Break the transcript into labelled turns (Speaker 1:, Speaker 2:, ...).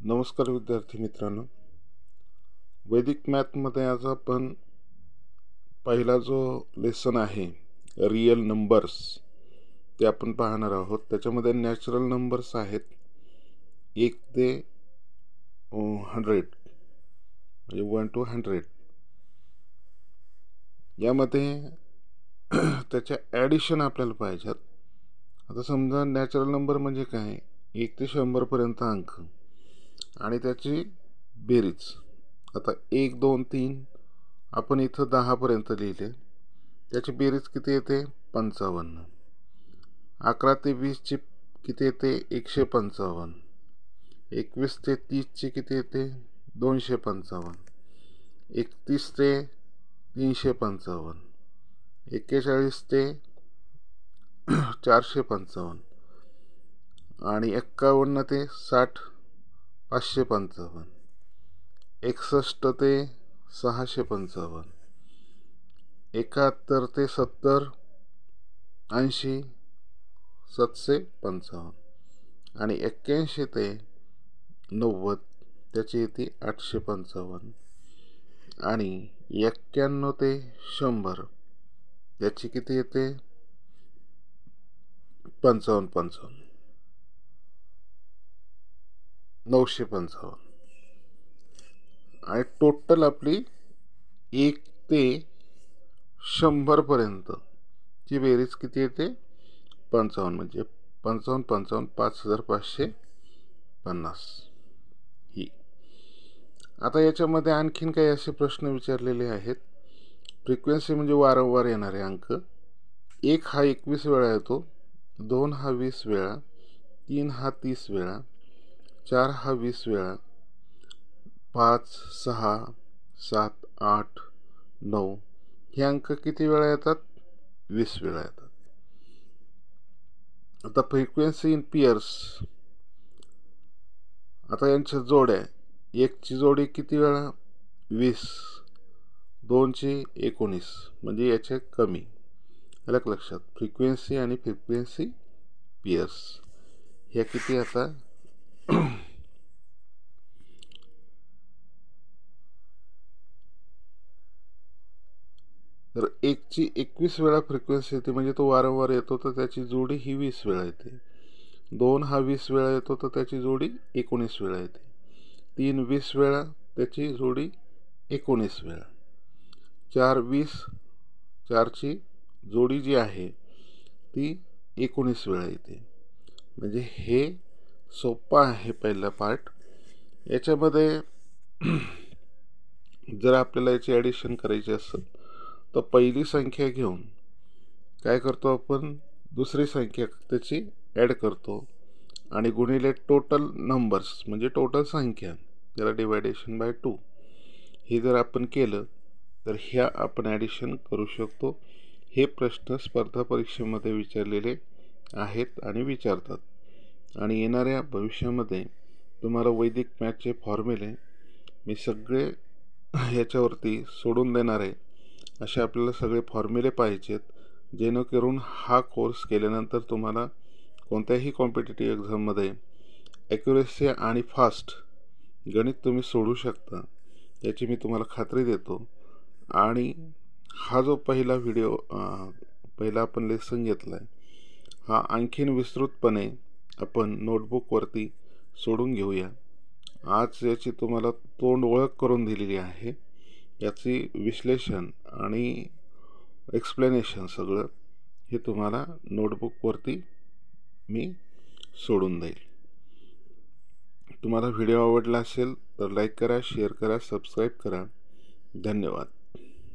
Speaker 1: नमस्कार विद्यार्थी मित्रांनो, वैदिक मॅथमध्ये आज आपण पहिला जो लेसन आहे रियल नंबर्स ते आपण पाहणार आहोत। त्याच्यामध्ये नॅचरल नंबर्स आहेत 1 ते 100 म्हणजे 1 to 100। यामध्ये त्याच्या ॲडिशन आपल्याला पाहिजेत। आता समजा नॅचरल नंबर म्हणजे काय, 1 ते 100 पर्यंत अंक आणि त्याची बेरीज। आता 1 2 3 आपण इथं 10 पर्यंत लिहिले, त्याची बेरीज किती येते 55। 11 ते 20 ची किती येते 155। 21 ते 30 ची किती येते 255। 31 ते 355। 41 ते 455 आणि 51 ते 60 555। 61 ते 655। 71 ते 70 80 755 आणि 81 ते 90 त्याची येते 855 आणि 91 ते 100 याची किती येते 55 955 आणि टोटल आपली 1 ते 100 पर्यंत ची बेरीज किती येते 55 म्हणजे 55 55 5550 ही। आता याच्यामध्ये आणखीन काही असे प्रश्न विचारलेले आहेत। फ्रिक्वेन्सी म्हणजे वारंवार येणारे अंक। 1 हा 21 वेळा येतो, 2 हा 20 वेळा, 3 हा 30 वेळा, 4 हा 20 वेळा, 5 6 7 8 9 हे अंक किती वेळा येतात 20 वेळा येतात। आता फ्रिक्वेन्सी इन पेयर्स, आता यांच्या जोड्या, 1 ची जोडी किती वेळा 20, 2 ची 19 म्हणजे याचे कमी। अलग लक्षात, फ्रिक्वेन्सी आणि फ्रिक्वेन्सी पेयर्स ह्या किती आता तर 1 ची 21 वेळा फ्रिक्वेन्सी येते म्हणजे तो वारंवार येतो तर त्याची जोडी ही 20 वेळा येते। 2 हा 20 वेळा येतो तर त्याची जोडी 19 वेळा येते। 3 20 वेळा त्याची जोडी 19 वेळा। 4 20 4 ची जोडी जी आहे ती 19 वेळा येते। म्हणजे हे सोपा आहे पहिला पार्ट। याच्यामध्ये जर आपल्याला याची ॲडिशन करायची असेल तर पहिली संख्या घेऊन काय करतो आपण, दुसरी संख्या त्याची ॲड करतो आणि गुणिले टोटल नंबर्स म्हणजे टोटल संख्या, त्याला डिवायडेशन बाय 2 हे जर आपण केलं तर ह्या आपण ॲडिशन करू शकतो। हे प्रश्न स्पर्धा परीक्षेमध्ये विचारलेले आहेत आणि विचारतात आणि येणाऱ्या भविष्यामध्ये तुम्हाला वैदिक मॅथचे फॉर्म्युले मी सगळे ह्याच्यावरती सोडून देणार आहे। असे आपल्याला सगळे फॉर्म्युले पाहिजेत जेणेकरून हा कोर्स केल्यानंतर तुम्हाला कोणत्याही कॉम्पिटिटिव्ह एक्झाममध्ये ॲक्युरेसी आणि फास्ट गणित तुम्ही सोडू शकता याची मी तुम्हाला खात्री देतो। आणि हा जो पहिला पहिला आपण लेसन घेतला आहे हा आणखीन विस्तृतपणे आपण नोटबुकवरती सोडून घेऊया। आज याची तुम्हाला तोंड ओळख करून दिलेली आहे, याची विश्लेषण आणि एक्सप्लेनेशन सगळं हे तुम्हाला नोटबुकवरती मी सोडून देईल। तुम्हाला व्हिडिओ आवडला असेल तर लाईक करा, शेअर करा, सबस्क्राईब करा। धन्यवाद।